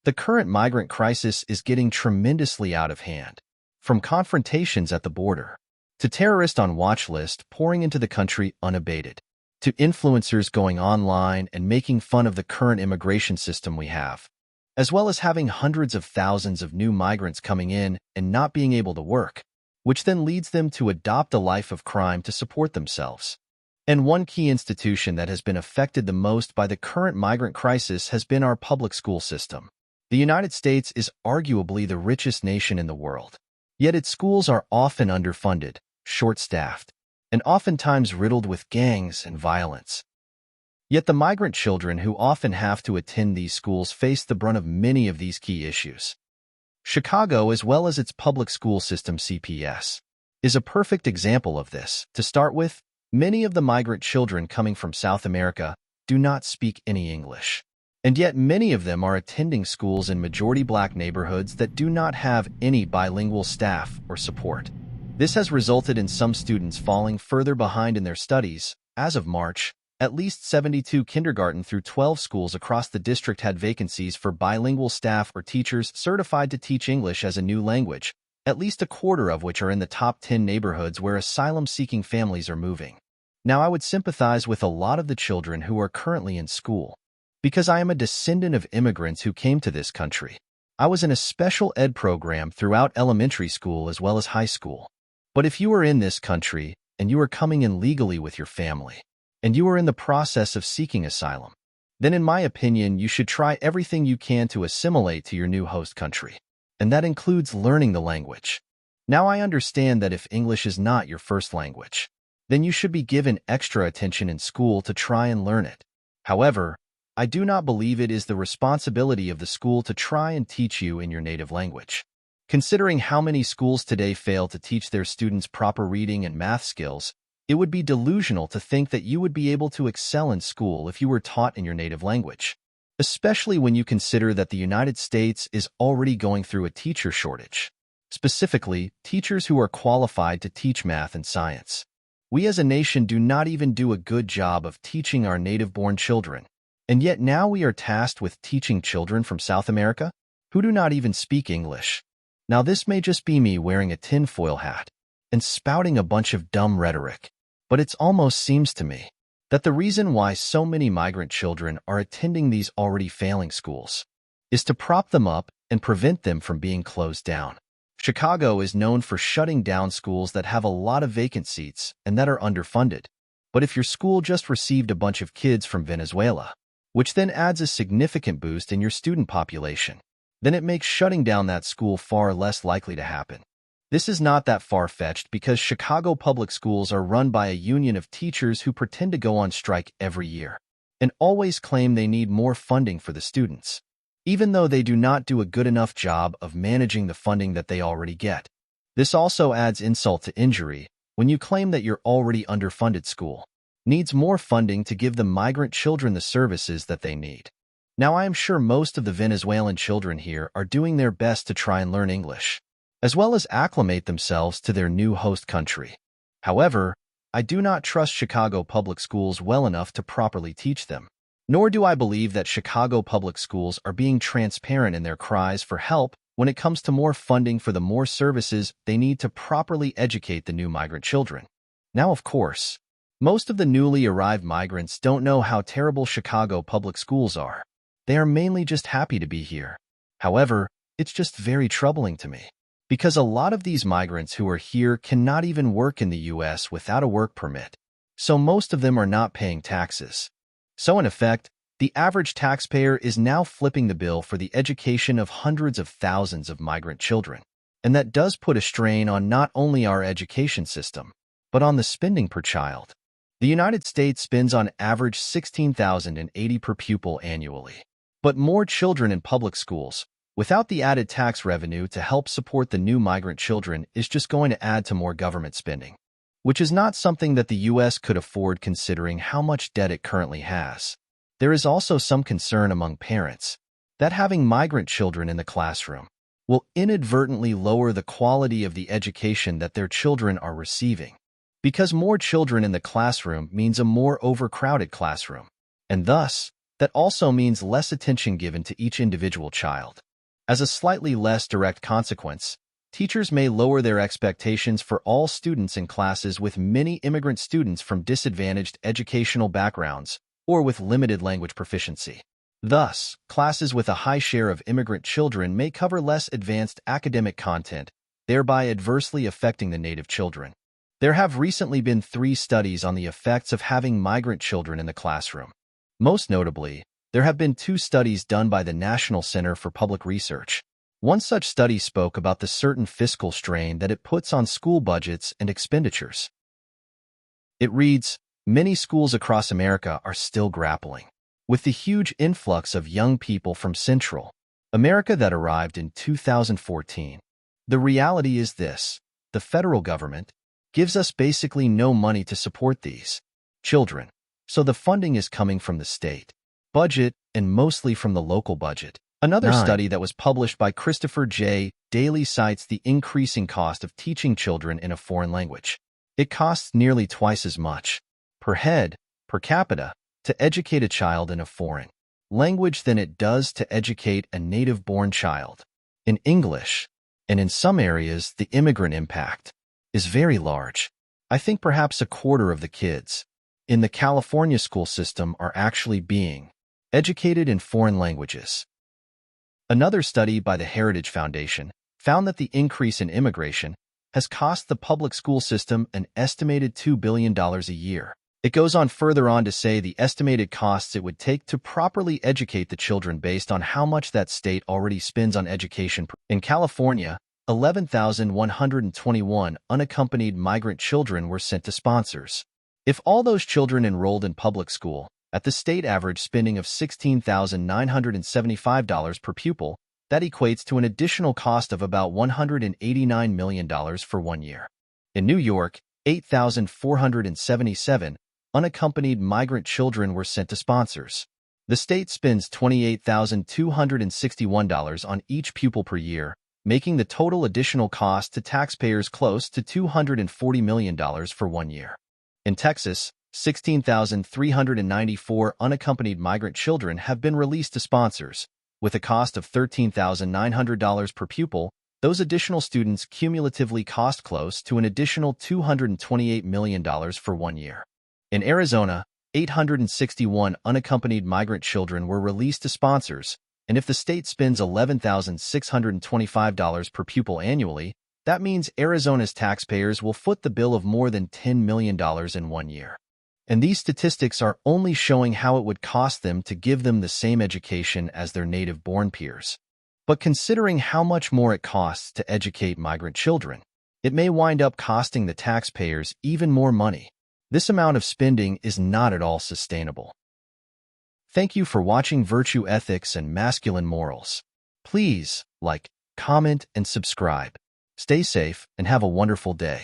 The current migrant crisis is getting tremendously out of hand, from confrontations at the border, to terrorists on watch list pouring into the country unabated, to influencers going online and making fun of the current immigration system we have, as well as having hundreds of thousands of new migrants coming in and not being able to work, which then leads them to adopt a life of crime to support themselves. And one key institution that has been affected the most by the current migrant crisis has been our public school system. The United States is arguably the richest nation in the world, yet its schools are often underfunded, short-staffed, and oftentimes riddled with gangs and violence. Yet the migrant children who often have to attend these schools face the brunt of many of these key issues. Chicago, as well as its public school system CPS, is a perfect example of this. To start with, many of the migrant children coming from South America do not speak any English. And yet many of them are attending schools in majority black neighborhoods that do not have any bilingual staff or support. This has resulted in some students falling further behind in their studies. As of March, at least 72 kindergarten through 12 schools across the district had vacancies for bilingual staff or teachers certified to teach English as a new language, at least a quarter of which are in the top 10 neighborhoods where asylum-seeking families are moving. Now, I would sympathize with a lot of the children who are currently in school, because I am a descendant of immigrants who came to this country. I was in a special ed program throughout elementary school as well as high school. But if you are in this country and you are coming in legally with your family, and you are in the process of seeking asylum, then in my opinion, you should try everything you can to assimilate to your new host country. And that includes learning the language. Now, I understand that if English is not your first language, then you should be given extra attention in school to try and learn it. However, I do not believe it is the responsibility of the school to try and teach you in your native language. Considering how many schools today fail to teach their students proper reading and math skills, it would be delusional to think that you would be able to excel in school if you were taught in your native language, especially when you consider that the United States is already going through a teacher shortage, specifically teachers who are qualified to teach math and science. We as a nation do not even do a good job of teaching our native-born children. And yet now we are tasked with teaching children from South America who do not even speak English. Now this may just be me wearing a tinfoil hat and spouting a bunch of dumb rhetoric, but it almost seems to me that the reason why so many migrant children are attending these already failing schools is to prop them up and prevent them from being closed down. Chicago is known for shutting down schools that have a lot of vacant seats and that are underfunded. But if your school just received a bunch of kids from Venezuela, which then adds a significant boost in your student population, then it makes shutting down that school far less likely to happen. This is not that far-fetched because Chicago public schools are run by a union of teachers who pretend to go on strike every year and always claim they need more funding for the students, even though they do not do a good enough job of managing the funding that they already get. This also adds insult to injury when you claim that your already underfunded school needs more funding to give the migrant children the services that they need. Now, I am sure most of the Venezuelan children here are doing their best to try and learn English, as well as acclimate themselves to their new host country. However, I do not trust Chicago public schools well enough to properly teach them, nor do I believe that Chicago public schools are being transparent in their cries for help when it comes to more funding for the more services they need to properly educate the new migrant children. Now, of course, most of the newly arrived migrants don't know how terrible Chicago public schools are. They are mainly just happy to be here. However, it's just very troubling to me, because a lot of these migrants who are here cannot even work in the U.S. without a work permit, so most of them are not paying taxes. So in effect, the average taxpayer is now flipping the bill for the education of hundreds of thousands of migrant children, and that does put a strain on not only our education system, but on the spending per child. The United States spends on average $16,080 per pupil annually. But more children in public schools, without the added tax revenue to help support the new migrant children, is just going to add to more government spending, which is not something that the U.S. could afford considering how much debt it currently has. There is also some concern among parents that having migrant children in the classroom will inadvertently lower the quality of the education that their children are receiving, because more children in the classroom means a more overcrowded classroom, and thus, That also means less attention given to each individual child. As a slightly less direct consequence, teachers may lower their expectations for all students in classes with many immigrant students from disadvantaged educational backgrounds or with limited language proficiency. Thus, classes with a high share of immigrant children may cover less advanced academic content, thereby adversely affecting the native children. There have recently been 3 studies on the effects of having migrant children in the classroom. Most notably, there have been 2 studies done by the National Center for Public Research. One such study spoke about the certain fiscal strain that it puts on school budgets and expenditures. It reads, "Many schools across America are still grappling with the huge influx of young people from Central America that arrived in 2014. The reality is this: the federal government gives us basically no money to support these children, so the funding is coming from the state budget and mostly from the local budget." Another study that was published by Christopher J. Daly cites the increasing cost of teaching children in a foreign language. It costs nearly twice as much per head, per capita, to educate a child in a foreign language than it does to educate a native-born child in English. And in some areas, the immigrant impact is very large. I think perhaps a quarter of the kids in the California school system are actually being educated in foreign languages. Another study by the Heritage Foundation found that the increase in immigration has cost the public school system an estimated $2 billion a year. It goes on further on to say the estimated costs it would take to properly educate the children based on how much that state already spends on education. In California, 11,121 unaccompanied migrant children were sent to sponsors. If all those children enrolled in public school, at the state average spending of $16,975 per pupil, that equates to an additional cost of about $189 million for 1 year. In New York, 8,477 unaccompanied migrant children were sent to sponsors. The state spends $28,261 on each pupil per year, making the total additional cost to taxpayers close to $240 million for 1 year. In Texas, 16,394 unaccompanied migrant children have been released to sponsors. With a cost of $13,900 per pupil, those additional students cumulatively cost close to an additional $228 million for 1 year. In Arizona, 861 unaccompanied migrant children were released to sponsors, and if the state spends $11,625 per pupil annually, that means Arizona's taxpayers will foot the bill of more than $10 million in 1 year. And these statistics are only showing how it would cost them to give them the same education as their native-born peers. But considering how much more it costs to educate migrant children, it may wind up costing the taxpayers even more money. This amount of spending is not at all sustainable. Thank you for watching Virtue Ethics and Masculine Morals. Please like, comment, and subscribe. Stay safe and have a wonderful day.